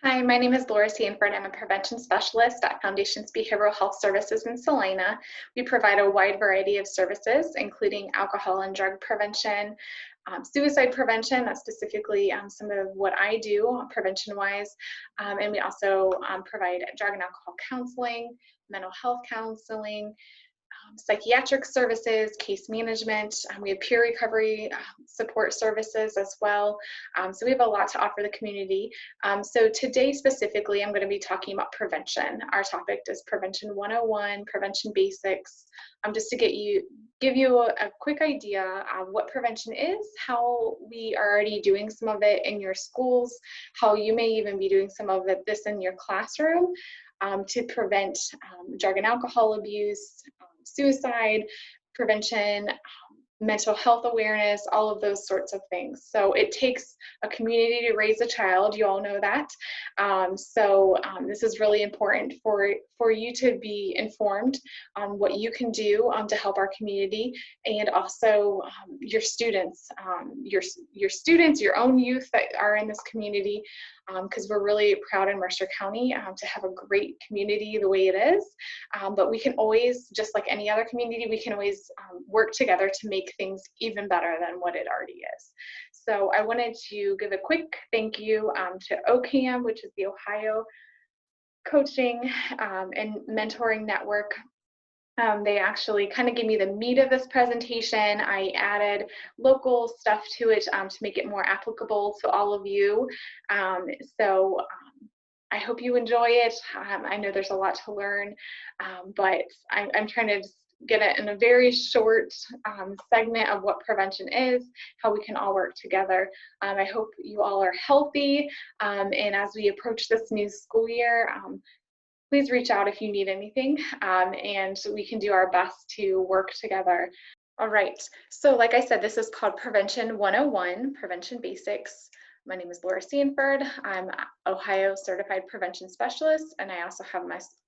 Hi, my name is Laura Sanford. I'm a prevention specialist at Foundations Behavioral Health Services in Salina. We provide a wide variety of services, including alcohol and drug prevention, suicide prevention. That's specifically some of what I do prevention-wise. And we also provide drug and alcohol counseling, mental health counseling, psychiatric services, case management. We have peer recovery support services as well. So we have a lot to offer the community. So today specifically, I'm going to be talking about prevention. Our topic is Prevention 101, Prevention Basics, just to give you a quick idea of what prevention is, how we are already doing some of it in your schools, how you may even be doing some of this in your classroom, to prevent drug and alcohol abuse, suicide prevention, mental health awareness, all of those sorts of things. So it takes a community to raise a child. You all know that. This is really important for you to be informed on what you can do to help our community, and also your students, your own youth that are in this community, because we're really proud in Mercer County to have a great community the way it is. But we can always, just like any other community, we can always work together to make things even better than what it already is. So I wanted to give a quick thank you to OCAM, which is the Ohio Coaching and Mentoring Network. They actually kind of gave me the meat of this presentation. I added local stuff to it to make it more applicable to all of you. I hope you enjoy it. I know there's a lot to learn, but I'm trying to just get it in a very short segment of what prevention is, how we can all work together. I hope you all are healthy, and as we approach this new school year, please reach out if you need anything, and we can do our best to work together. All right, so like I said, this is called Prevention 101, Prevention Basics. My name is Laura Sanford. I'm Ohio Certified Prevention Specialist, and I also have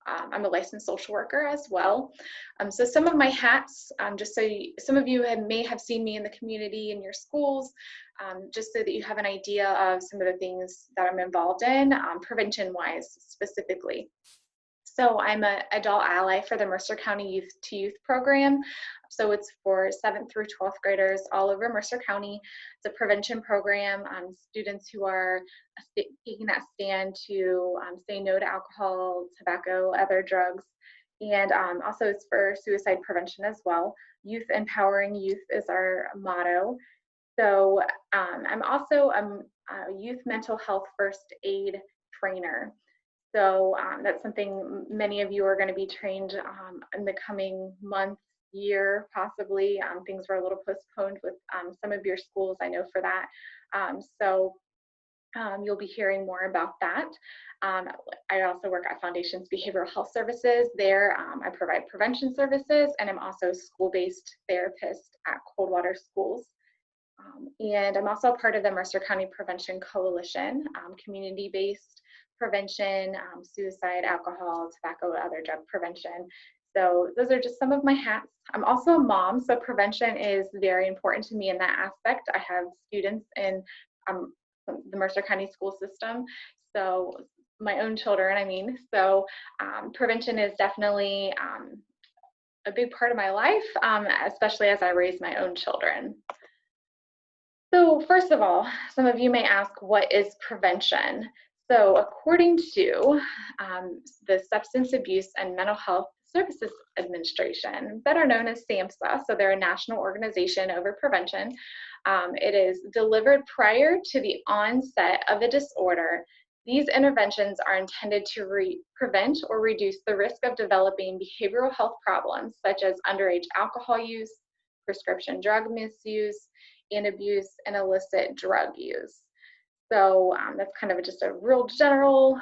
I'm a licensed social worker as well. So some of my hats, just so some of you may have seen me in the community in your schools, just so that you have an idea of some of the things that I'm involved in, prevention-wise specifically. So I'm an adult ally for the Mercer County Youth to Youth program. So it's for 7th through 12th graders all over Mercer County. It's a prevention program, students who are taking that stand to say no to alcohol, tobacco, other drugs. And also it's for suicide prevention as well. Youth empowering youth is our motto. So I'm also a youth mental health first aid trainer. So that's something many of you are going to be trained in the coming month, year, possibly. Things were a little postponed with some of your schools, I know for that. You'll be hearing more about that. I also work at Foundations Behavioral Health Services. There, I provide prevention services, and I'm also a school-based therapist at Coldwater Schools. And I'm also part of the Mercer County Prevention Coalition, community-based prevention, suicide, alcohol, tobacco, other drug prevention. So those are just some of my hats. I'm also a mom, so prevention is very important to me in that aspect. I have students in the Mercer County school system, so my own children, I mean. So prevention is definitely a big part of my life, especially as I raise my own children. So first of all, some of you may ask, what is prevention? So according to the Substance Abuse and Mental Health Services Administration, better known as SAMHSA, so they're a national organization over prevention, it is delivered prior to the onset of a disorder. These interventions are intended to prevent or reduce the risk of developing behavioral health problems such as underage alcohol use, prescription drug misuse, and abuse, and illicit drug use. So that's kind of just a real general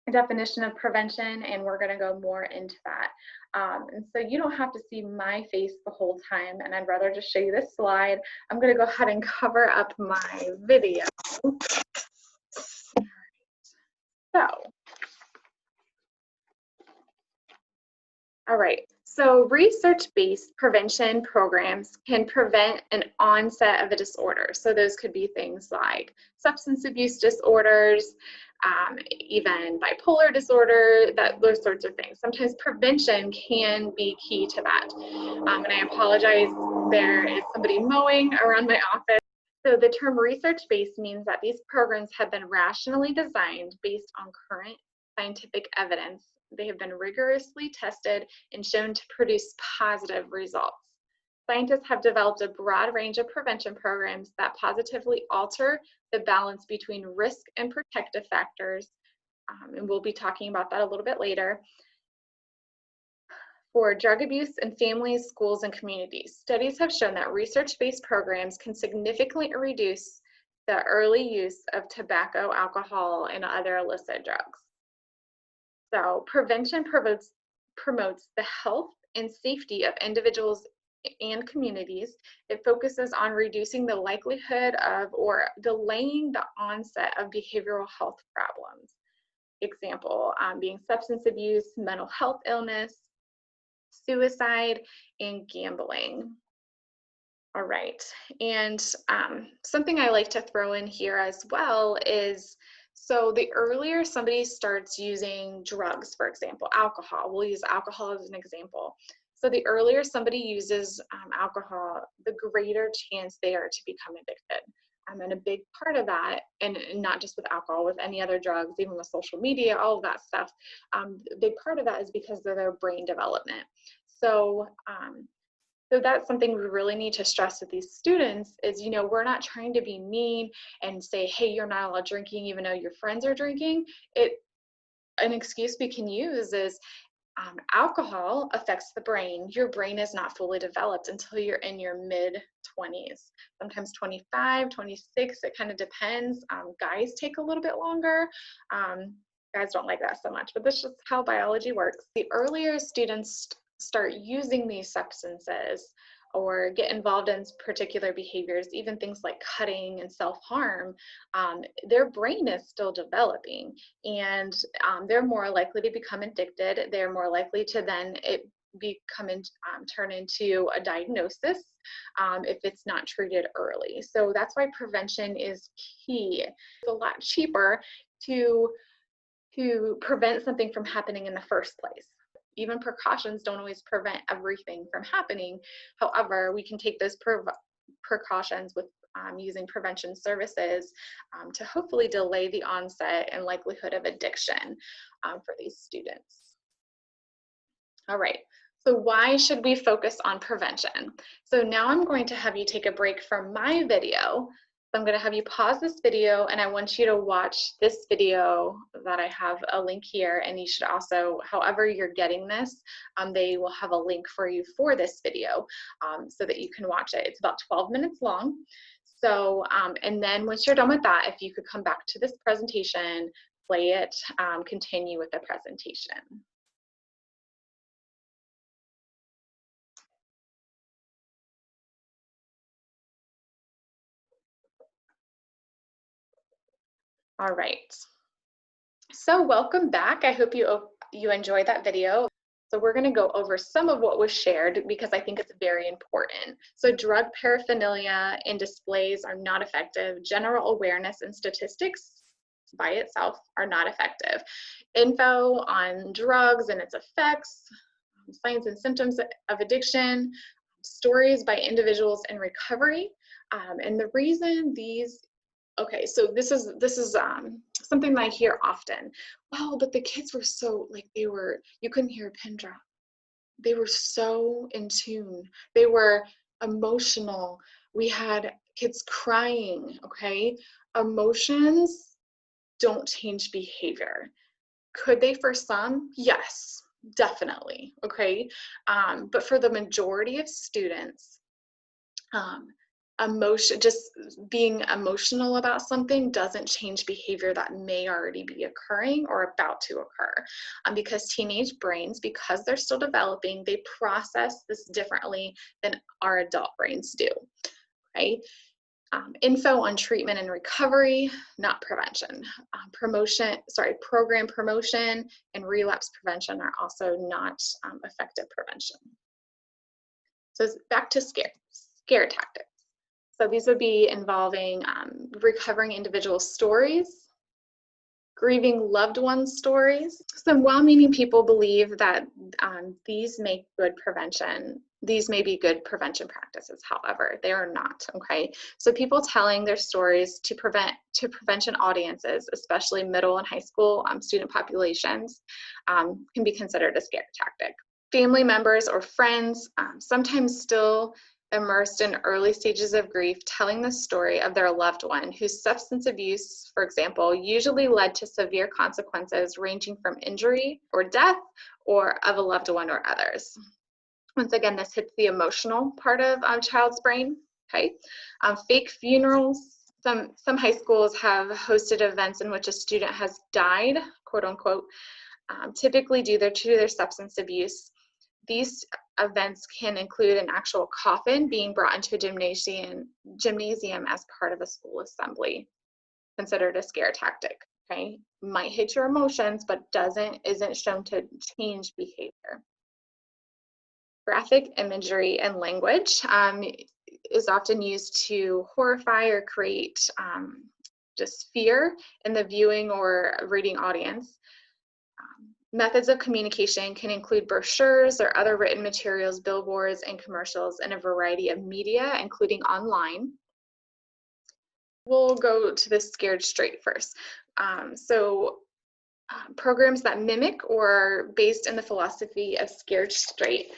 definition of prevention, and we're going to go more into that. And so you don't have to see my face the whole time, and I'd rather just show you this slide. I'm going to go ahead and cover up my video. So, all right. So research-based prevention programs can prevent an onset of a disorder. So those could be things like substance abuse disorders, even bipolar disorder, those sorts of things. Sometimes prevention can be key to that. And I apologize, there is somebody mowing around my office. So the term research-based means that these programs have been rationally designed based on current scientific evidence. They have been rigorously tested and shown to produce positive results. Scientists have developed a broad range of prevention programs that positively alter the balance between risk and protective factors, and we'll be talking about that a little bit later, for drug abuse in families, schools, and communities. Studies have shown that research-based programs can significantly reduce the early use of tobacco, alcohol, and other illicit drugs. So prevention promotes the health and safety of individuals and communities. It focuses on reducing the likelihood of or delaying the onset of behavioral health problems. Example, being substance abuse, mental health illness, suicide, and gambling. All right, and something I like to throw in here as well is, so the earlier somebody starts using drugs, for example, alcohol, we'll use alcohol as an example. So the earlier somebody uses alcohol, the greater chance they are to become addicted. And a big part of that, and not just with alcohol, with any other drugs, even with social media, all of that stuff, a big part of that is because of their brain development. So, so that's something we really need to stress with these students is, you know, we're not trying to be mean and say, hey, you're not allowed drinking even though your friends are drinking. An excuse we can use is alcohol affects the brain. Your brain is not fully developed until you're in your mid-20s, sometimes 25, 26, it kind of depends. Guys take a little bit longer. Guys don't like that so much, but that's just how biology works. The earlier students start using these substances or get involved in particular behaviors, even things like cutting and self-harm, their brain is still developing, and they're more likely to become addicted. They're more likely to then turn into a diagnosis if it's not treated early. So that's why prevention is key. It's a lot cheaper to prevent something from happening in the first place. Even precautions don't always prevent everything from happening. However, we can take those precautions with using prevention services to hopefully delay the onset and likelihood of addiction for these students. All right, so why should we focus on prevention? So now I'm going to have you take a break from my video. So I'm going to have you pause this video, and I want you to watch this video that I have a link here, and you should also, however you're getting this, they will have a link for you for this video so that you can watch it. It's about 12 minutes long. So, and then once you're done with that, if you could come back to this presentation, play it, continue with the presentation. All right, so welcome back. I hope you enjoyed that video. So we're going to go over some of what was shared because I think it's very important. So drug paraphernalia and displays are not effective. General awareness and statistics by itself are not effective. Info on drugs and its effects, signs and symptoms of addiction, stories by individuals in recovery, and the reason these. Okay, so this is something that I hear often. Well, but the kids were so, like, you couldn't hear a pin drop. They were so in tune. They were emotional. We had kids crying, okay? Emotions don't change behavior. Could they for some? Yes, definitely, okay? But for the majority of students, just being emotional about something doesn't change behavior that may already be occurring or about to occur. Because teenage brains, because they're still developing, they process this differently than our adult brains do, right? Info on treatment and recovery, not prevention. Program promotion and relapse prevention are also not effective prevention. So back to scare tactics. So these would be involving recovering individual stories, grieving loved ones stories. Some well-meaning people believe that these may be good prevention practices. However, they are not, okay? So people telling their stories to prevention audiences, especially middle and high school student populations, can be considered a scare tactic. Family members or friends, sometimes still immersed in early stages of grief, telling the story of their loved one whose substance abuse, for example, usually led to severe consequences ranging from injury or death or of a loved one or others. Once again, this hits the emotional part of child's brain, okay? Fake funerals. Some high schools have hosted events in which a student has died, quote unquote, typically due to their substance abuse. These events can include an actual coffin being brought into a gymnasium as part of a school assembly, considered a scare tactic, okay? Might hit your emotions, but isn't shown to change behavior. Graphic imagery and language is often used to horrify or create just fear in the viewing or reading audience. Methods of communication can include brochures or other written materials, billboards, and commercials in a variety of media, including online. We'll go to the scared straight first. Programs that mimic or are based in the philosophy of scared straight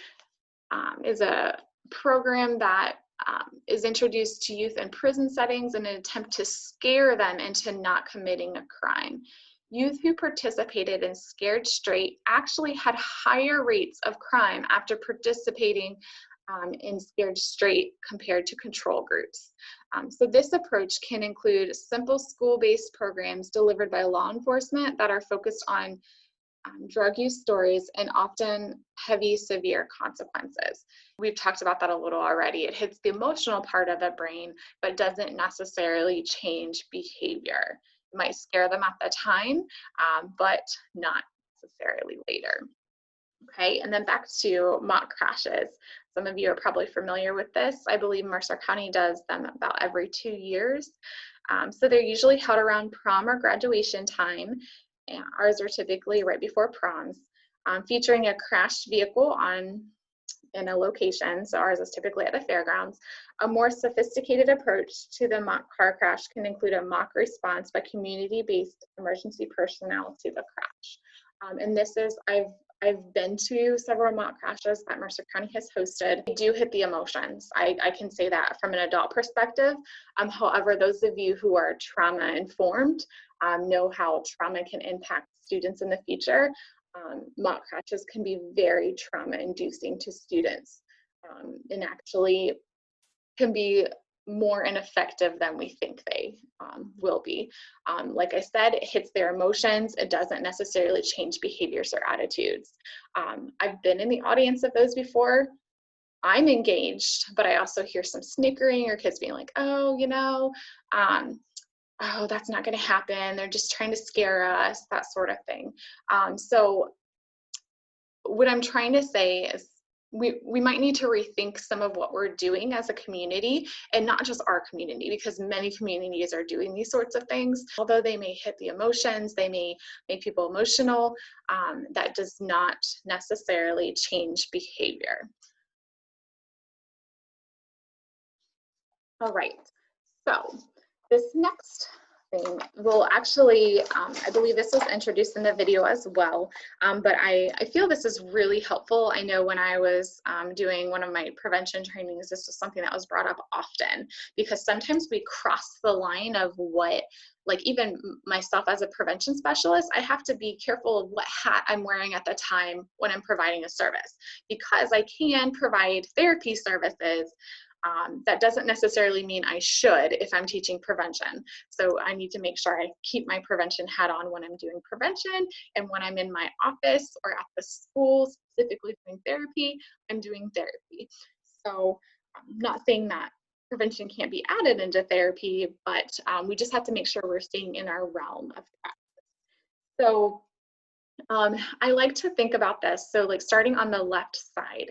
is a program that is introduced to youth in prison settings in an attempt to scare them into not committing a crime. Youth who participated in Scared Straight actually had higher rates of crime after participating in Scared Straight compared to control groups. So this approach can include simple school-based programs delivered by law enforcement that are focused on drug use stories and often heavy, severe consequences. We've talked about that a little already. It hits the emotional part of the brain, but doesn't necessarily change behavior. It might scare them at the time, but not necessarily later. Okay, and then back to mock crashes. Some of you are probably familiar with this. I believe Mercer County does them about every 2 years. So they're usually held around prom or graduation time. And ours are typically right before proms, featuring a crashed vehicle in a location. So ours is typically at a fairgrounds. A more sophisticated approach to the mock car crash can include a mock response by community-based emergency personnel to the crash. And this is, I've been to several mock crashes that Mercer County has hosted. They do hit the emotions. I can say that from an adult perspective. However, those of you who are trauma informed know how trauma can impact students in the future. Mock crashes can be very trauma inducing to students and actually can be more ineffective than we think they will be. Like I said, it hits their emotions. It doesn't necessarily change behaviors or attitudes. I've been in the audience of those before. I'm engaged, but I also hear some snickering or kids being like, oh, oh, that's not going to happen. They're just trying to scare us, that sort of thing. So what I'm trying to say is we might need to rethink some of what we're doing as a community, and not just our community, because many communities are doing these sorts of things. Although they may hit the emotions, they may make people emotional, that does not necessarily change behavior. All right, so this next thing will actually, I believe this was introduced in the video as well, but I feel this is really helpful. I know when I was doing one of my prevention trainings, this was something that was brought up often, because sometimes we cross the line of what, like even myself as a prevention specialist, I have to be careful of what hat I'm wearing at the time when I'm providing a service, because I can provide therapy services. That doesn't necessarily mean I should if I'm teaching prevention. So I need to make sure I keep my prevention hat on when I'm doing prevention, and when I'm in my office or at the school specifically doing therapy, I'm doing therapy. So I'm not saying that prevention can't be added into therapy, but we just have to make sure we're staying in our realm of practice. So I like to think about this. So like starting on the left side,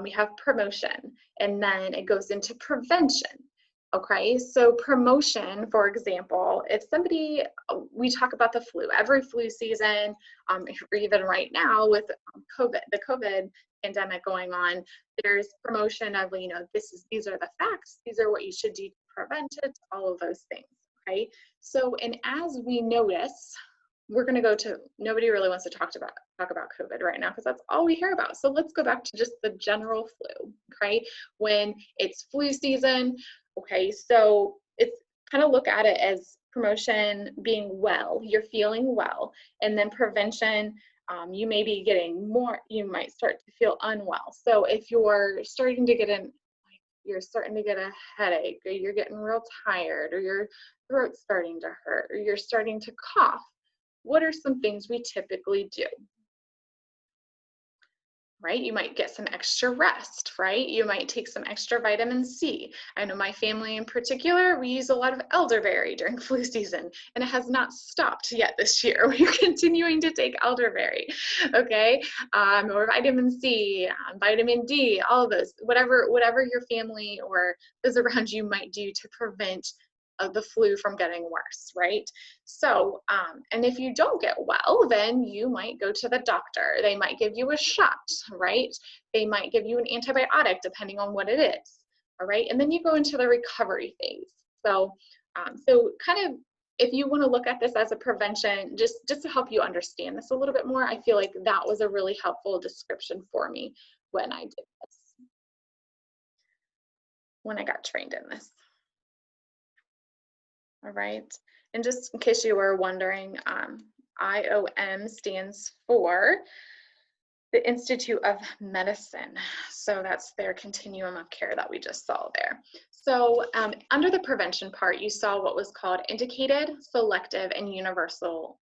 we have promotion, and then it goes into prevention. Okay, so promotion, for example, if somebody, we talk about the flu, every flu season, or even right now with the COVID pandemic going on, there's promotion of, these are the facts, these are what you should do to prevent it, all of those things, okay? So, and as we notice, we're going to go to, nobody really wants to talk about COVID right now because that's all we hear about. So let's go back to just the general flu, okay? When it's flu season, okay, so it's kind of look at it as promotion being well, you're feeling well, and then prevention, you may be getting more, you might start to feel unwell. So if you're starting to get a headache, or you're getting real tired, or your throat's starting to hurt, or you're starting to cough, what are some things we typically do? Right? You might get some extra rest, right? You might take some extra vitamin C. I know my family in particular, we use a lot of elderberry during flu season, and it has not stopped yet this year. We're continuing to take elderberry, okay? Or vitamin C, vitamin D, all of those, whatever your family or those around you might do to prevent the flu from getting worse, right? So, and if you don't get well, then you might go to the doctor. They might give you a shot, right? They might give you an antibiotic depending on what it is, all right? And then you go into the recovery phase. So, so kind of, if you want to look at this as a prevention, just to help you understand this a little bit more, I feel like that was a really helpful description for me when I did this, when I got trained in this. All right, and just in case you were wondering, IOM stands for the Institute of Medicine. So that's their continuum of care that we just saw there. So under the prevention part, you saw what was called indicated, selective, and universal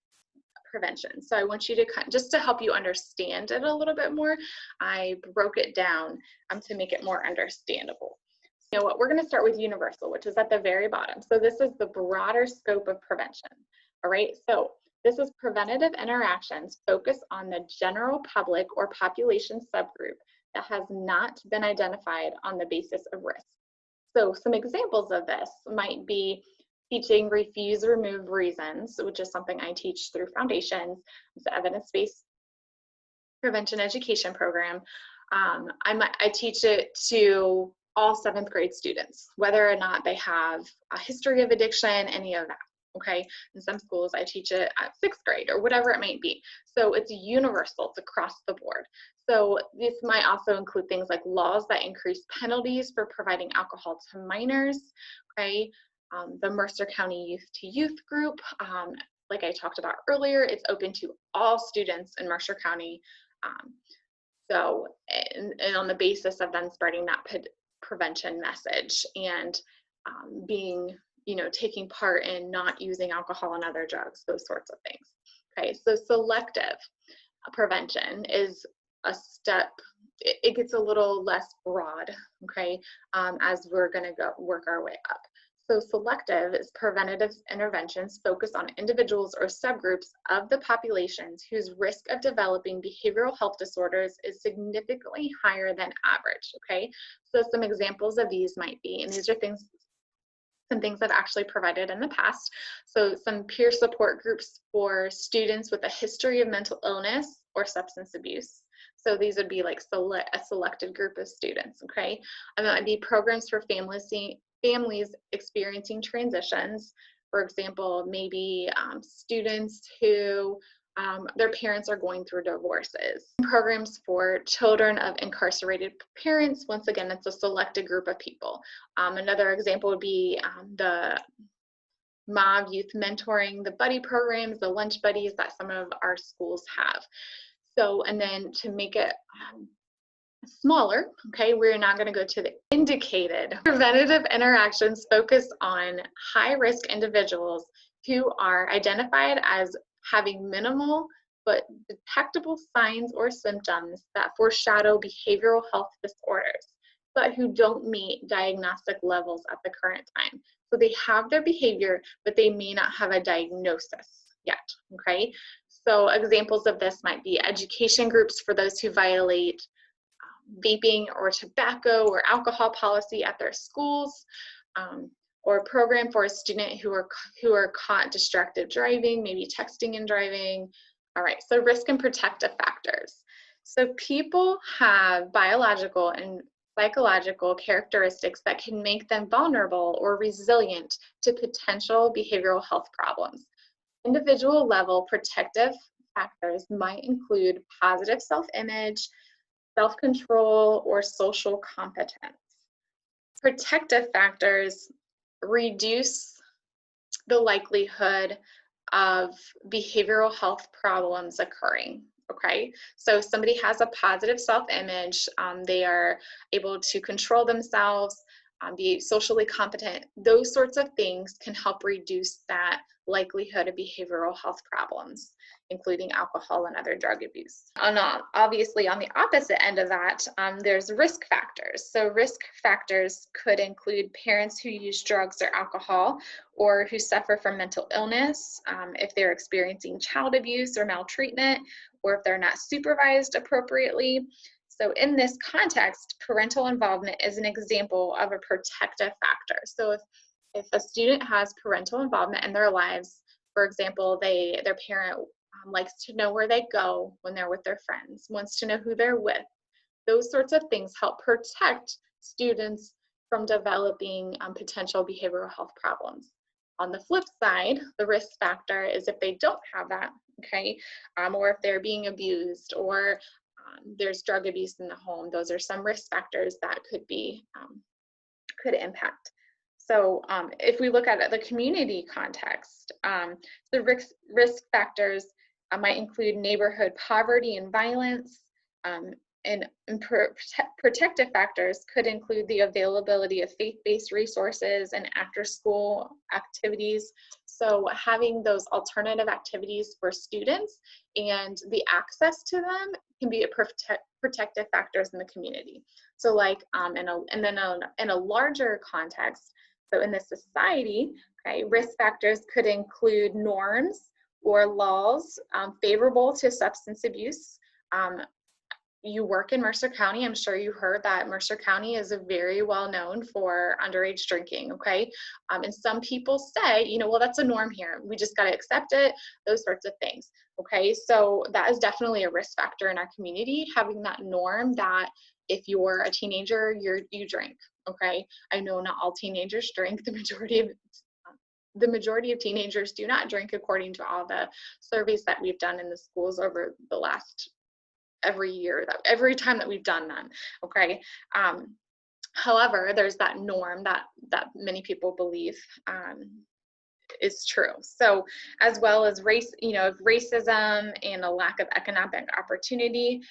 prevention. So I want you to just to help you understand it a little bit more, I broke it down to make it more understandable. You know what, we're going to start with universal, which is at the very bottom. So this is the broader scope of prevention. All right, so this is preventative interactions focused on the general public or population subgroup that has not been identified on the basis of risk. So some examples of this might be teaching refuse, remove reasons, which is something I teach through Foundations. It's an evidence-based prevention education program. I teach it to all 7th grade students, whether or not they have a history of addiction, any of that, okay? In some schools, I teach it at 6th grade or whatever it might be. So it's universal, it's across the board. So this might also include things like laws that increase penalties for providing alcohol to minors, okay? The Mercer County Youth to Youth group, like I talked about earlier, it's open to all students in Mercer County. So, and on the basis of them spreading that prevention message and being, taking part in not using alcohol and other drugs, those sorts of things. Okay, so selective prevention is a step, it gets a little less broad, okay, as we're gonna go work our way up. So selective is preventative interventions focused on individuals or subgroups of the populations whose risk of developing behavioral health disorders is significantly higher than average, okay? So some examples of these might be, and these are some things I've actually provided in the past. So some peer support groups for students with a history of mental illness or substance abuse. So these would be like a selected group of students, okay? And that would be programs for families experiencing transitions. For example, maybe students who their parents are going through divorces. Programs for children of incarcerated parents. Once again, it's a selected group of people. Another example would be the MOV youth mentoring, the buddy programs, the lunch buddies that some of our schools have. So, and then to make it smaller, okay, we're now going to go to the indicated preventative interactions focused on high-risk individuals who are identified as having minimal but detectable signs or symptoms that foreshadow behavioral health disorders, but who don't meet diagnostic levels at the current time. So they have their behavior, but they may not have a diagnosis yet, okay? So examples of this might be education groups for those who violate vaping or tobacco or alcohol policy at their schools, or a program for a student who are caught distracted driving, maybe texting and driving. All right, so risk and protective factors. So people have biological and psychological characteristics that can make them vulnerable or resilient to potential behavioral health problems. Individual level protective factors might include positive self-image, self-control, or social competence. Protective factors reduce the likelihood of behavioral health problems occurring. Okay, so if somebody has a positive self-image, they are able to control themselves, be socially competent. Those sorts of things can help reduce that likelihood of behavioral health problems, including alcohol and other drug abuse. Obviously, on the opposite end of that, there's risk factors. So risk factors could include parents who use drugs or alcohol, or who suffer from mental illness, if they're experiencing child abuse or maltreatment, or if they're not supervised appropriately. So in this context, parental involvement is an example of a protective factor. So if a student has parental involvement in their lives, for example, their parent likes to know where they go when they're with their friends, wants to know who they're with, those sorts of things help protect students from developing potential behavioral health problems. On the flip side, the risk factor is if they don't have that, okay, or if they're being abused, or there's drug abuse in the home. Those are some risk factors that could impact. So if we look at the community context, the risk factors might include neighborhood poverty and violence, and protective factors could include the availability of faith-based resources and after-school activities. So having those alternative activities for students and the access to them can be a protective factors in the community. So like in a larger context, so in the society, okay, risk factors could include norms or laws favorable to substance abuse. You work in Mercer County, I'm sure you heard that Mercer County is very well known for underage drinking, okay? And some people say, you know, well, that's a norm here. We just got to accept it, those sorts of things, okay? So that is definitely a risk factor in our community, having that norm that if you're a teenager, you drink, okay? I know not all teenagers drink. The majority of teenagers do not drink, according to all the surveys that we've done in the schools over the last every time that we've done them, okay? However, there's that norm that many people believe is true. So as well as racism and a lack of economic opportunity,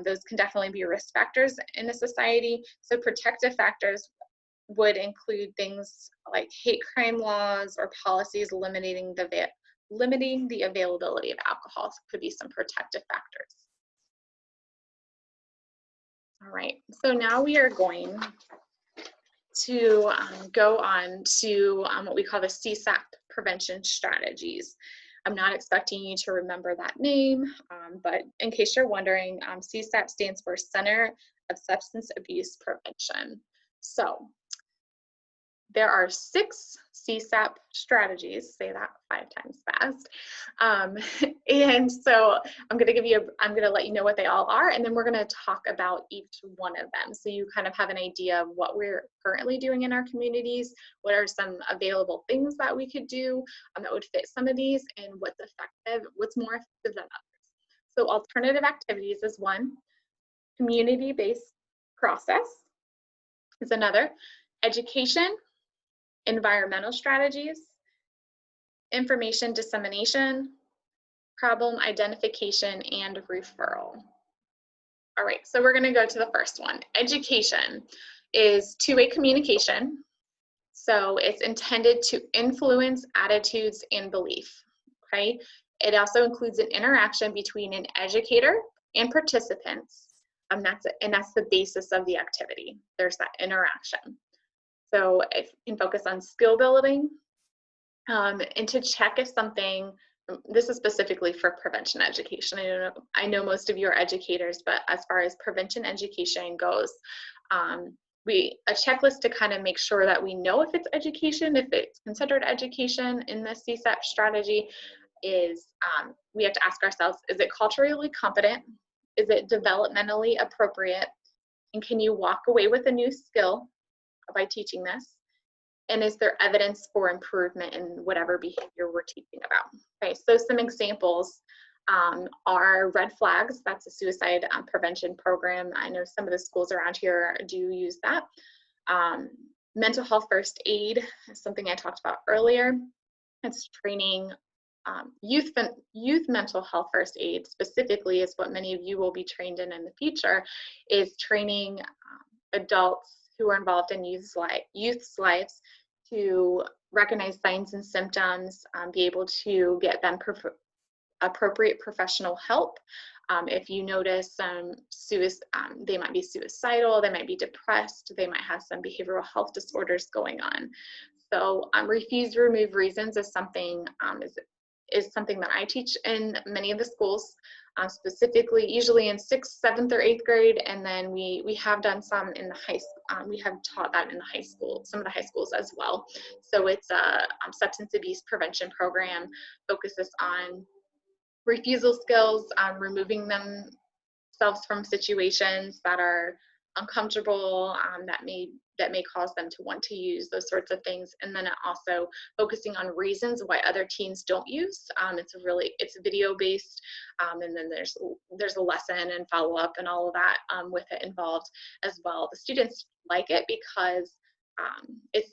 those can definitely be risk factors in a society. So protective factors would include things like hate crime laws or policies limiting the availability of alcohol. Could be some protective factors. All right, so now we are going to go on to what we call the CSAP prevention strategies. I'm not expecting you to remember that name, but in case you're wondering, CSAP stands for Center of Substance Abuse Prevention. So there are 6 CSAP strategies, say that 5 times fast. And so I'm going to let you know what they all are, and then we're going to talk about each one of them. So you kind of have an idea of what we're currently doing in our communities, what are some available things that we could do that would fit some of these, and what's more effective than others. So alternative activities is one, community-based process is another, education, environmental strategies, information dissemination, problem identification, and referral. All right, so we're going to go to the first one. Education is two-way communication. So it's intended to influence attitudes and belief, okay? It also includes an interaction between an educator and participants, and that's the basis of the activity. There's that interaction. So it can focus on skill building and to check if something, this is specifically for prevention education. I know most of you are educators, but as far as prevention education goes, a checklist to kind of make sure that we know if it's education, if it's considered education in the CSAP strategy, is we have to ask ourselves, is it culturally competent? Is it developmentally appropriate? And can you walk away with a new skill by teaching this? And is there evidence for improvement in whatever behavior we're teaching about? Okay, so some examples are red flags. That's a suicide prevention program. I know some of the schools around here do use that. Mental health first aid is something I talked about earlier. It's training youth mental health first aid specifically is what many of you will be trained in the future, is training adults who are involved in youth's lives to recognize signs and symptoms, be able to get them appropriate professional help. If you notice they might be suicidal, they might be depressed, they might have some behavioral health disorders going on. So refuse, remove reasons is something that I teach in many of the schools, specifically usually in 6th, 7th, or 8th grade, and then we have done some in the high school. We have taught that in the high school, some of the high schools as well. So it's a substance abuse prevention program, focuses on refusal skills, removing themselves from situations that are uncomfortable, that may cause them to want to use, those sorts of things. And then also focusing on reasons why other teens don't use. It's video based, and then there's a lesson and follow up and all of that with it involved as well. The students like it because it's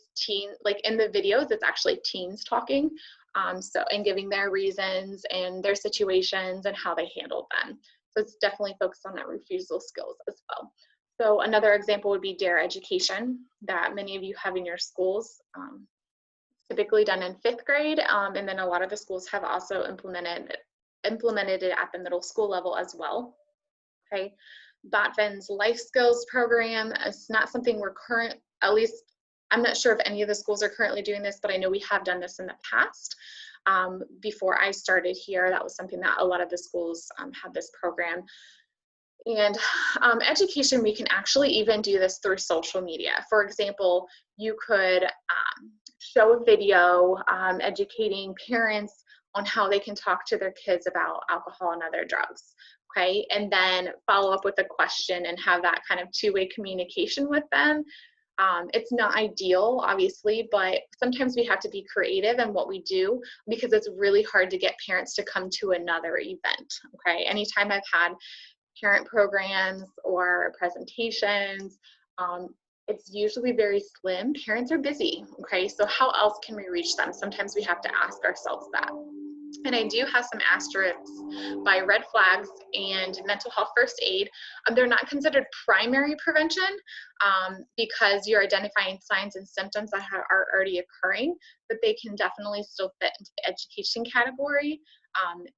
like in the videos, it's actually teens talking, and giving their reasons and their situations and how they handled them. So it's definitely focused on that refusal skills as well. So another example would be DARE education that many of you have in your schools, typically done in 5th grade, and then a lot of the schools have also implemented it at the middle school level as well. Okay, Botvin's life skills program is not something at least I'm not sure if any of the schools are currently doing this, but I know we have done this in the past. Before I started here, that was something that a lot of the schools had this program. And education, we can actually even do this through social media. For example, you could show a video educating parents on how they can talk to their kids about alcohol and other drugs, okay? And then follow up with a question and have that kind of two-way communication with them. It's not ideal, obviously, but sometimes we have to be creative in what we do because it's really hard to get parents to come to another event, okay? Anytime I've had parent programs or presentations, it's usually very slim. Parents are busy, okay? So how else can we reach them? Sometimes we have to ask ourselves that. And I do have some asterisks by red flags and mental health first aid. They're not considered primary prevention because you're identifying signs and symptoms that are already occurring, but they can definitely still fit into the education category.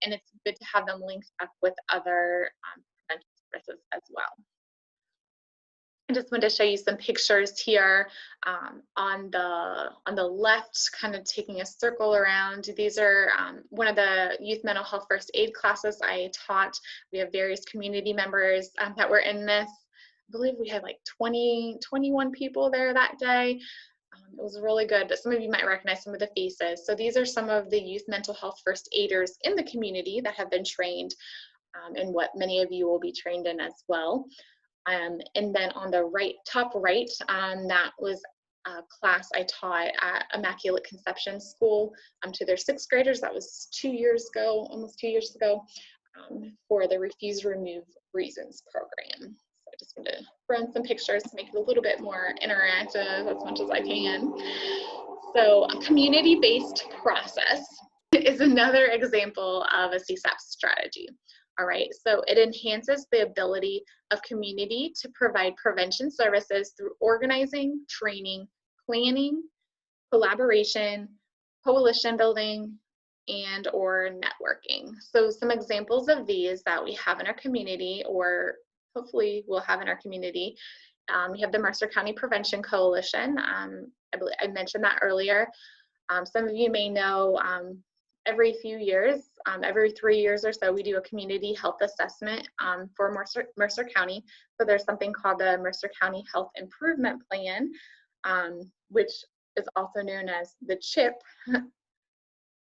And it's good to have them linked up with other prevention services as well. I just wanted to show you some pictures here on the left, kind of taking a circle around. These are one of the youth mental health first aid classes I taught. We have various community members that were in this. I believe we had like 21 people there that day. It was really good, but some of you might recognize some of the faces. So these are some of the youth mental health first aiders in the community that have been trained and what many of you will be trained in as well. And then on the top right, that was a class I taught at Immaculate Conception School to their 6th graders. That was 2 years ago, almost 2 years ago, for the Refuse, Remove Reasons program. So I just wanted to run some pictures to make it a little bit more interactive as much as I can. So a community-based process is another example of a CSAP strategy. All right, so it enhances the ability of community to provide prevention services through organizing, training, planning, collaboration, coalition building, and or networking. So some examples of these that we have in our community, or hopefully we'll have in our community, we have the Mercer County Prevention Coalition. I mentioned that earlier. Some of you may know every few years, every 3 years or so, we do a community health assessment for Mercer County. So there's something called the Mercer County Health Improvement Plan, which is also known as the CHIP,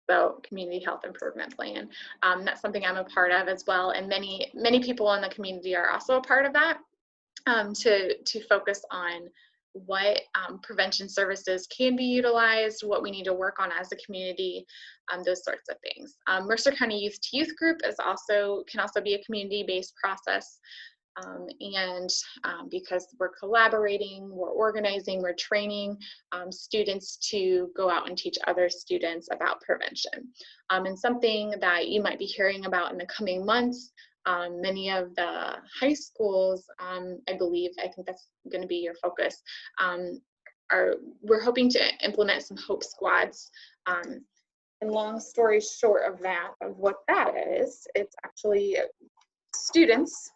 so Community Health Improvement Plan. That's something I'm a part of as well, and many people in the community are also a part of that, to focus on what prevention services can be utilized, what we need to work on as a community, those sorts of things. Mercer County Youth to Youth Group can also be a community-based process. Because we're collaborating, we're organizing, we're training students to go out and teach other students about prevention. And something that you might be hearing about in the coming months, many of the high schools, I think that's going to be your focus, we're hoping to implement some Hope Squads. And long story short of what that is, it's actually students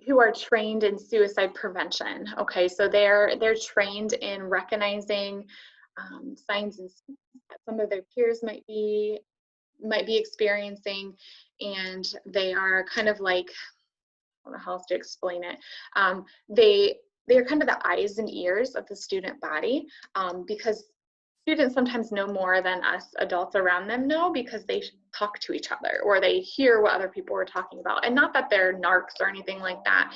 who are trained in suicide prevention. Okay, so they're trained in recognizing signs and symptoms that some of their peers might be experiencing, and they are kind of like, I don't know how else to explain it. They're kind of the eyes and ears of the student body, because students sometimes know more than us adults around them know, because they talk to each other or they hear what other people are talking about. And not that they're narcs or anything like that,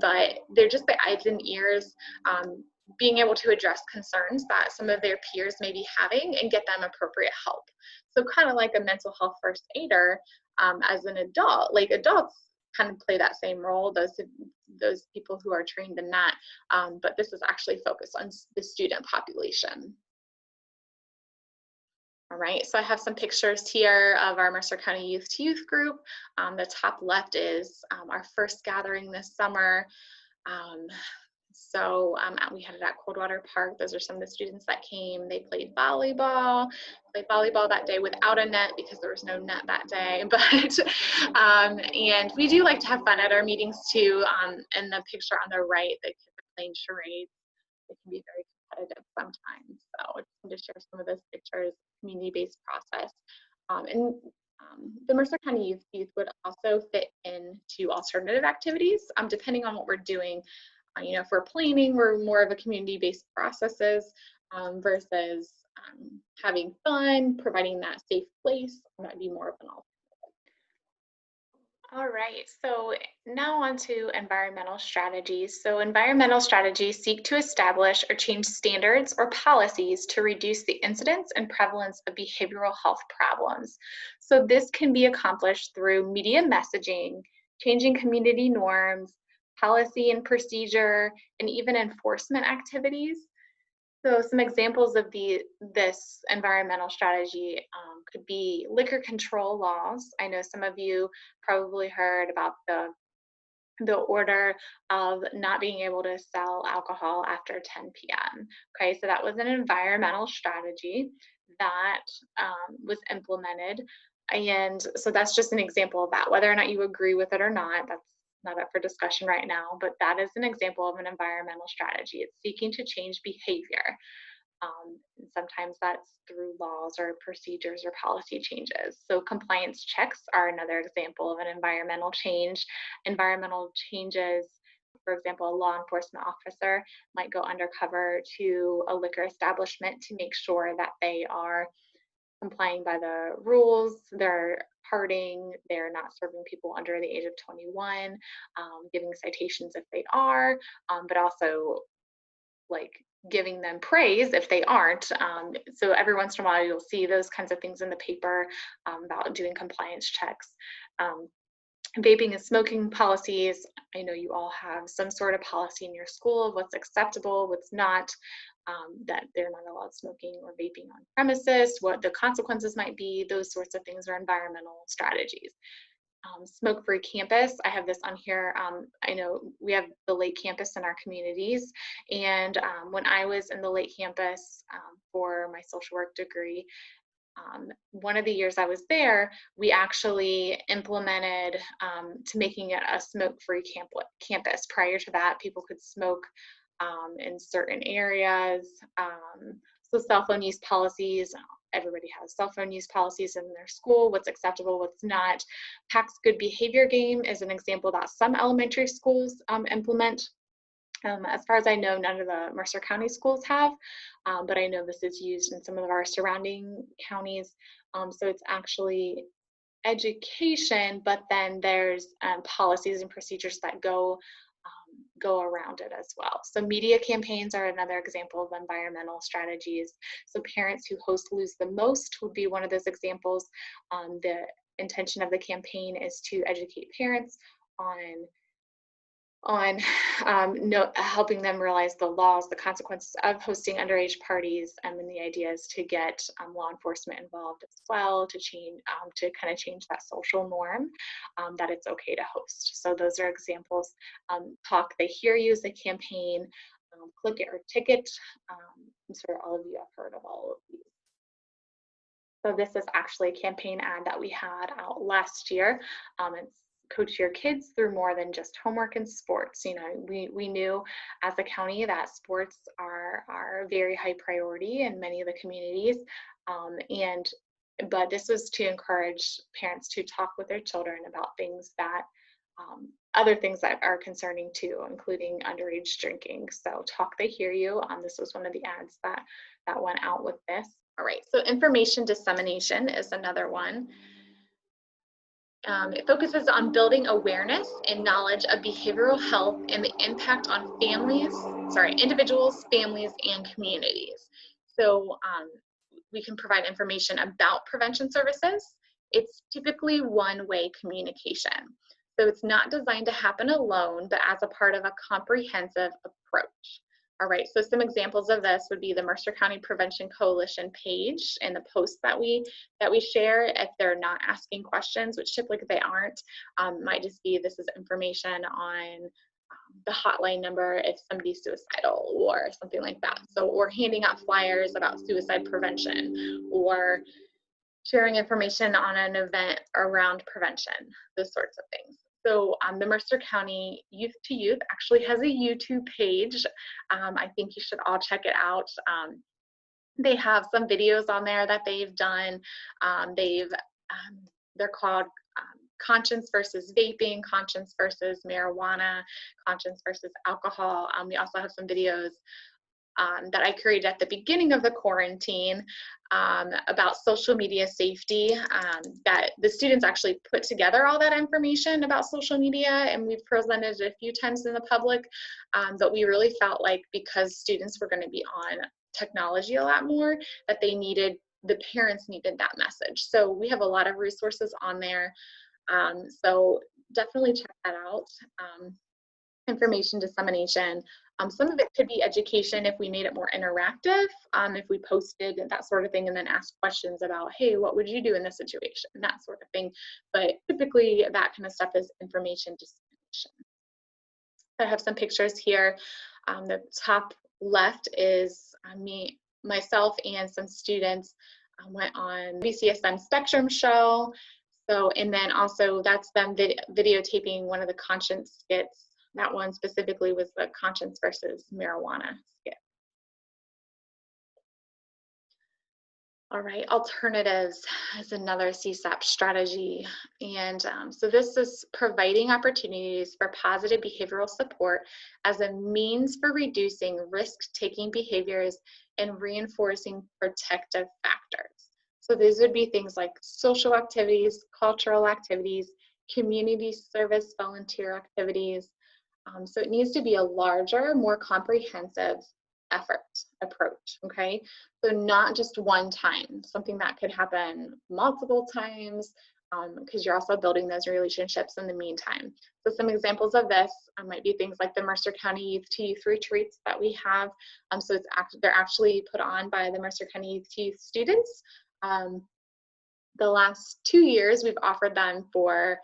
but they're just the eyes and ears, being able to address concerns that some of their peers may be having and get them appropriate help. So kind of like a mental health first aider, as an adult, like adults kind of play that same role, those people who are trained in that, but this is actually focused on the student population. All right, so I have some pictures here of our Mercer County Youth to Youth group. The top left is our first gathering this summer. We had it at Coldwater Park. Those are some of the students that came. They played volleyball that day without a net because there was no net that day. But and we do like to have fun at our meetings too. And the picture on the right, the kids are playing charades. It can be very competitive sometimes. So I just want to share some of those pictures, community-based process. The Mercer County Youth would also fit into alternative activities, depending on what we're doing. If we're planning, we're more of a community-based processes versus having fun, providing that safe place might be more of an alternative. All right, so now on to environmental strategies. So environmental strategies seek to establish or change standards or policies to reduce the incidence and prevalence of behavioral health problems. So this can be accomplished through media messaging, changing community norms, policy and procedure, and even enforcement activities. So some examples of this environmental strategy could be liquor control laws. I know some of you probably heard about the order of not being able to sell alcohol after 10 p.m. Okay, so that was an environmental strategy that was implemented. And so that's just an example of that. Whether or not you agree with it or not, that's not up for discussion right now, but that is an example of an environmental strategy. It's seeking to change behavior. And sometimes that's through laws or procedures or policy changes. So compliance checks are another example of an environmental change. Environmental changes, for example, a law enforcement officer might go undercover to a liquor establishment to make sure that they are complying by the rules, they're partying, they're not serving people under the age of 21, giving citations if they are, but also like giving them praise if they aren't. So every once in a while you'll see those kinds of things in the paper about doing compliance checks. Vaping and smoking policies, I know you all have some sort of policy in your school of what's acceptable, what's not, that they're not allowed smoking or vaping on premises, what the consequences might be. Those sorts of things are environmental strategies. Smoke-free campus, I have this on here. I know we have the Lake campus in our communities, and when I was in the Lake campus for my social work degree, one of the years I was there, we actually implemented to making it a smoke-free campus. Prior to that, people could smoke in certain areas. So cell phone use policies, everybody has cell phone use policies in their school, what's acceptable, what's not. PAC's good behavior game is an example that some elementary schools implement. As far as I know, none of the Mercer County schools have, but I know this is used in some of our surrounding counties. So it's actually education, but then there's policies and procedures that go around it as well. So media campaigns are another example of environmental strategies. So parents who host lose the most would be one of those examples. The intention of the campaign is to educate parents on helping them realize the laws, the consequences of hosting underage parties, and then the idea is to get law enforcement involved as well to kind of change that social norm that it's okay to host. So those are examples. Talk They Hear You is a campaign. Click It or Ticket. I'm sure all of you have heard of all of these. So this is actually a campaign ad that we had out last year. It's coach your kids through more than just homework and sports. You know, we knew as a county that sports are a very high priority in many of the communities. But this was to encourage parents to talk with their children about things that other things that are concerning too, including underage drinking. So Talk They Hear You. This was one of the ads that went out with this. All right, so information dissemination is another one. It focuses on building awareness and knowledge of behavioral health and the impact on individuals, families, and communities. So we can provide information about prevention services. It's typically one-way communication. So it's not designed to happen alone, but as a part of a comprehensive approach. All right, so some examples of this would be the Mercer County Prevention Coalition page and the posts that we share. If they're not asking questions, which typically they aren't, might just be this is information on the hotline number if somebody's suicidal or something like that. So we're handing out flyers about suicide prevention or sharing information on an event around prevention, those sorts of things. So the Mercer County Youth to Youth actually has a YouTube page. I think you should all check it out. They have some videos on there that they've done. They're called Conscience versus Vaping, Conscience versus Marijuana, Conscience versus Alcohol. We also have some videos that I created at the beginning of the quarantine about social media safety, that the students actually put together all that information about social media, and we've presented it a few times in the public, but we really felt like because students were going to be on technology a lot more, that the parents needed that message. So we have a lot of resources on there. So definitely check that out. Information dissemination. Some of it could be education if we made it more interactive, if we posted that sort of thing and then asked questions about, hey, what would you do in this situation, that sort of thing. But typically that kind of stuff is information dissemination. I have some pictures here. The top left is myself and some students went on BCSM Spectrum show. So, and then also that's them videotaping one of the conscience skits. That one specifically was the Conscience versus Marijuana skit. All right, alternatives is another CSAP strategy. And so this is providing opportunities for positive behavioral support as a means for reducing risk-taking behaviors and reinforcing protective factors. So these would be things like social activities, cultural activities, community service, volunteer activities. So it needs to be a larger, more comprehensive approach, okay? So not just one time, something that could happen multiple times, because you're also building those relationships in the meantime. So some examples of this might be things like the Mercer County Youth to Youth retreats that we have. So they're actually put on by the Mercer County Youth to Youth students. The last 2 years, we've offered them for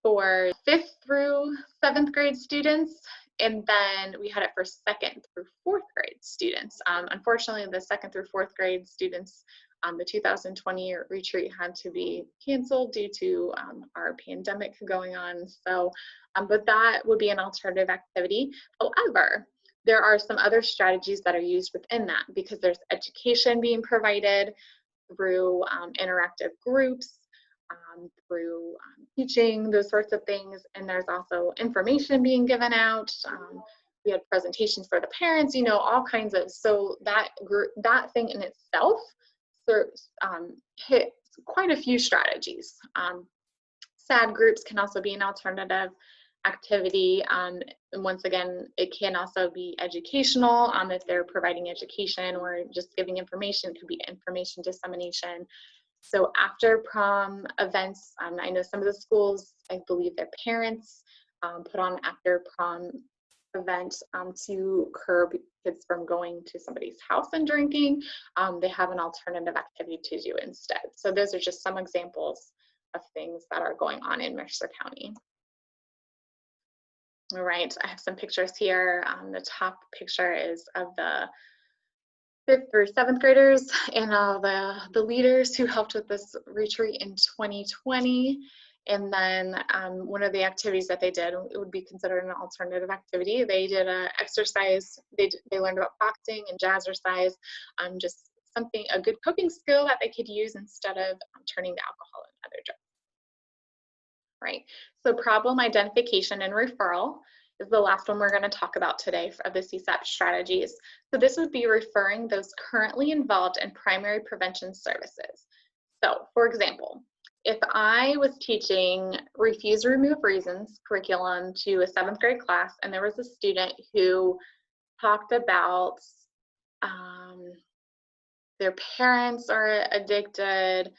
5th through 7th grade students, and then we had it for 2nd through 4th grade students. Unfortunately, the 2nd through 4th grade students, the 2020 retreat had to be canceled due to our pandemic going on. So, but that would be an alternative activity. However, there are some other strategies that are used within that, because there's education being provided through interactive groups, through teaching, those sorts of things. And there's also information being given out. We had presentations for the parents, you know, all kinds of, so that group, that thing in itself hit quite a few strategies. SAD groups can also be an alternative activity. And once again, it can also be educational if they're providing education or just giving information. It could be information dissemination. So after prom events, I know some of the schools, I believe their parents put on after prom event to curb kids from going to somebody's house and drinking. They have an alternative activity to do instead. So those are just some examples of things that are going on in Mercer County. All right, I have some pictures here. The top picture is of the 5th through 7th graders and the leaders who helped with this retreat in 2020. And then one of the activities that they did, it would be considered an alternative activity. They did an exercise. They learned about boxing and jazzercise, just something, a good coping skill that they could use instead of turning to alcohol and other drugs. Right, so problem identification and referral is the last one we're going to talk about today of the CSAP strategies. So this would be referring those currently involved in primary prevention services. So for example, if I was teaching refuse remove reasons curriculum to a 7th grade class, and there was a student who talked about their parents are addicted,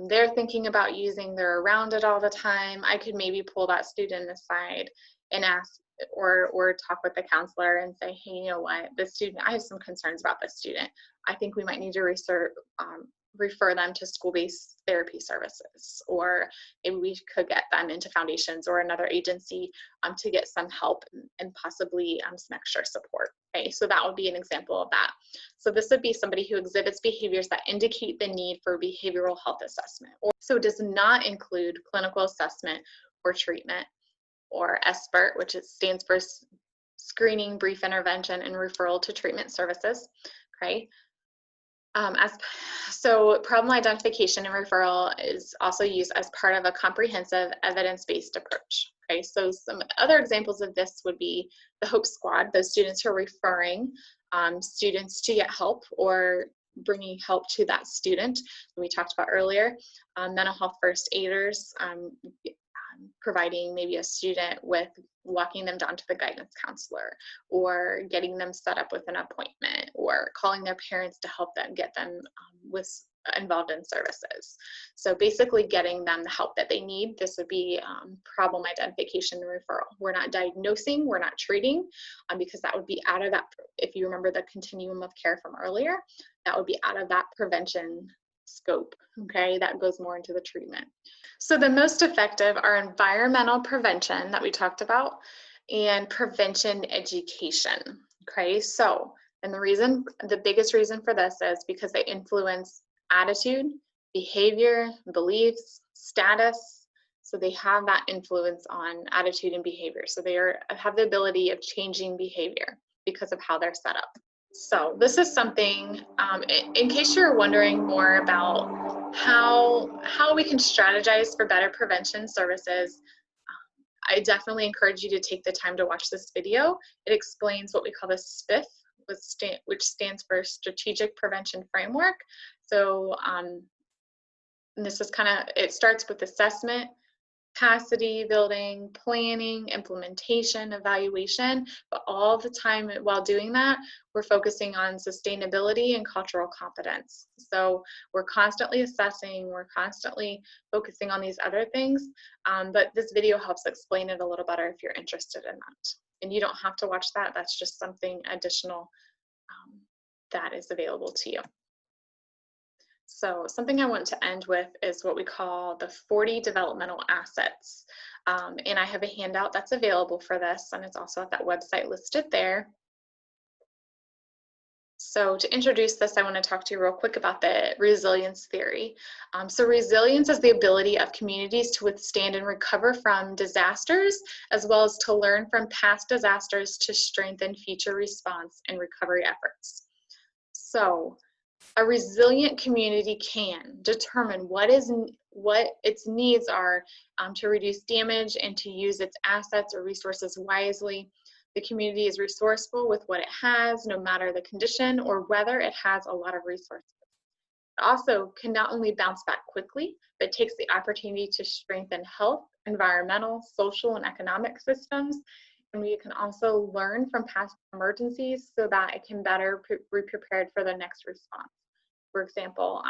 they're thinking about using, they're around it all the time, I could maybe pull that student aside and ask or talk with the counselor and say, hey, you know what, this student, I have some concerns about this student. I think we might need to refer them to school-based therapy services, or maybe we could get them into foundations or another agency to get some help and possibly some extra support. Okay, so that would be an example of that. So this would be somebody who exhibits behaviors that indicate the need for behavioral health assessment. So it does not include clinical assessment or treatment, or SBIRT, which stands for Screening, Brief Intervention, and Referral to Treatment Services. Okay. So problem identification and referral is also used as part of a comprehensive evidence-based approach. Okay, so some other examples of this would be the Hope Squad, those students who are referring students to get help or bringing help to that student we talked about earlier. Mental health first aiders, providing maybe a student with walking them down to the guidance counselor, or getting them set up with an appointment, or calling their parents to help them get them involved in services. So basically getting them the help that they need. This would be problem identification and referral. We're not diagnosing, we're not treating, because that would be out of that, if you remember the continuum of care from earlier, that would be out of that prevention scope. Okay, that goes more into the treatment. So the most effective are environmental prevention that we talked about and prevention education. Okay, so, and the biggest reason for this is because they influence attitude, behavior, beliefs, status. So they have that influence on attitude and behavior. So they have the ability of changing behavior because of how they're set up. So this is something, in case you're wondering more about how we can strategize for better prevention services, I definitely encourage you to take the time to watch this video. It explains what we call the SPIF, which stands for Strategic Prevention Framework. So this is it starts with assessment, capacity building, planning, implementation, evaluation, but all the time while doing that, we're focusing on sustainability and cultural competence. So we're constantly assessing, we're constantly focusing on these other things, but this video helps explain it a little better if you're interested in that. And you don't have to watch that, that's just something additional that is available to you. So something I want to end with is what we call the 40 developmental assets. And I have a handout that's available for this, and it's also at that website listed there. So to introduce this, I want to talk to you real quick about the resilience theory. So resilience is the ability of communities to withstand and recover from disasters, as well as to learn from past disasters to strengthen future response and recovery efforts. So a resilient community can determine what its needs are to reduce damage and to use its assets or resources wisely. The community is resourceful with what it has, no matter the condition or whether it has a lot of resources. It also can not only bounce back quickly, but takes the opportunity to strengthen health, environmental, social, and economic systems. And we can also learn from past emergencies so that it can better be prepared for the next response. For example,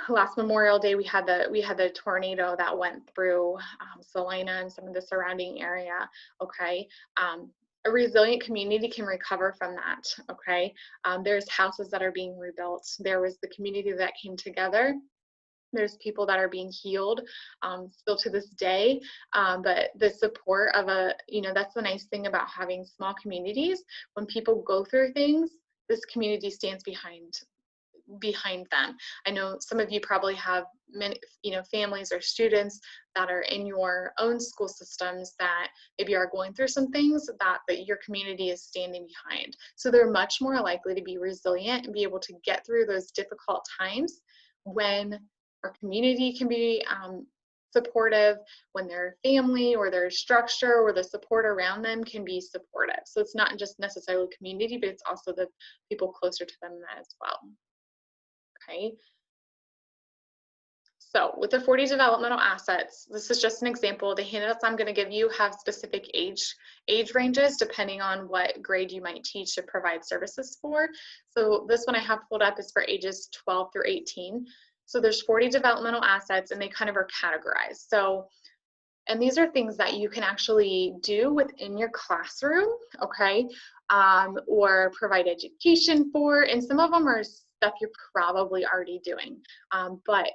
last Memorial Day, we had the tornado that went through Salina and some of the surrounding area. Okay, a resilient community can recover from that. Okay, there's houses that are being rebuilt. There was the community that came together. There's people that are being healed still to this day, but the support of that's the nice thing about having small communities. When people go through things, this community stands behind them. I know some of you probably have many, families or students that are in your own school systems that maybe are going through some things that your community is standing behind. So they're much more likely to be resilient and be able to get through those difficult times when our community can be supportive, when their family or their structure or the support around them can be supportive. So it's not just necessarily community, but it's also the people closer to them as well. Okay, so with the 40 developmental assets, this is just an example. The handouts I'm going to give you have specific age ranges depending on what grade you might teach to provide services for. So this one I have pulled up is for ages 12 through 18. So there's 40 developmental assets and they kind of are categorized. So, and these are things that you can actually do within your classroom, okay, or provide education for, and some of them are stuff you're probably already doing, but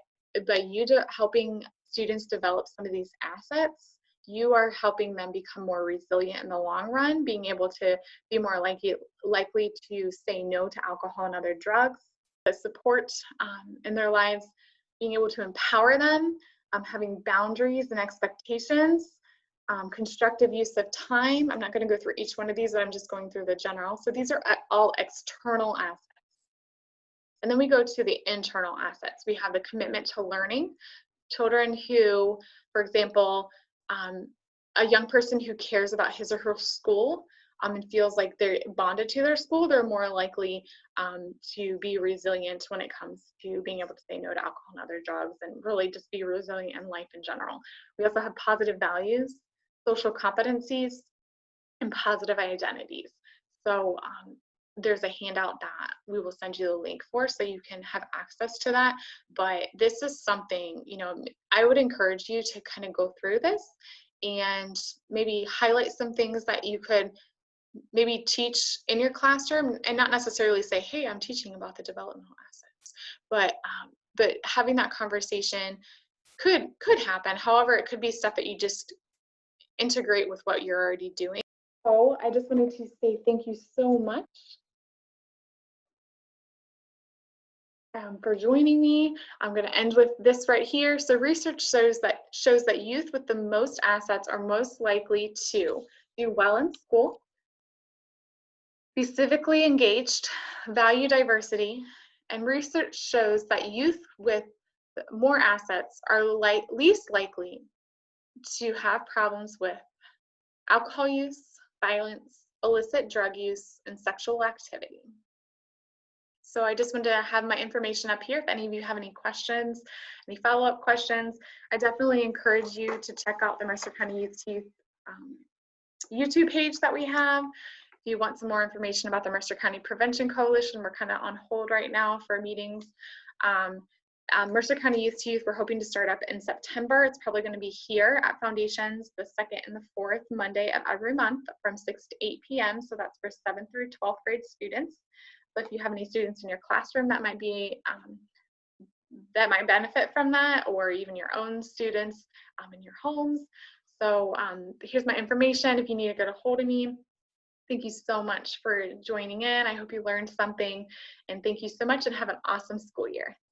you helping students develop some of these assets, you are helping them become more resilient in the long run, being able to be more likely to say no to alcohol and other drugs, the support in their lives, being able to empower them, having boundaries and expectations, constructive use of time. I'm not going to go through each one of these, but I'm just going through the general. So these are all external assets. And then we go to the internal assets. We have the commitment to learning. Children who, for example, a young person who cares about his or her school and feels like they're bonded to their school, they're more likely to be resilient when it comes to being able to say no to alcohol and other drugs and really just be resilient in life in general. We also have positive values, social competencies, and positive identities. So there's a handout that we will send you the link for so you can have access to that. But this is something, I would encourage you to kind of go through this and maybe highlight some things that you could maybe teach in your classroom and not necessarily say, hey, I'm teaching about the developmental assets, but having that conversation could happen. However, it could be stuff that you just integrate with what you're already doing. So I just wanted to say thank you so much for joining me. I'm going to end with this right here. So research shows that youth with the most assets are most likely to do well in school, be civically engaged, value diversity, and research shows that youth with more assets are least likely to have problems with alcohol use, violence, illicit drug use, and sexual activity. So I just wanted to have my information up here. If any of you have any questions, any follow-up questions, I definitely encourage you to check out the Mercer County Youth YouTube page that we have. If you want some more information about the Mercer County Prevention Coalition, we're kind of on hold right now for meetings. Mercer County Youth to Youth, we're hoping to start up in September. It's probably going to be here at Foundations the 2nd and the 4th Monday of every month from 6 to 8 p.m. So that's for 7th through 12th grade students. So if you have any students in your classroom that might be that might benefit from that, or even your own students in your homes. So here's my information if you need to get a hold of me. Thank you so much for joining in. I hope you learned something, and thank you so much and have an awesome school year.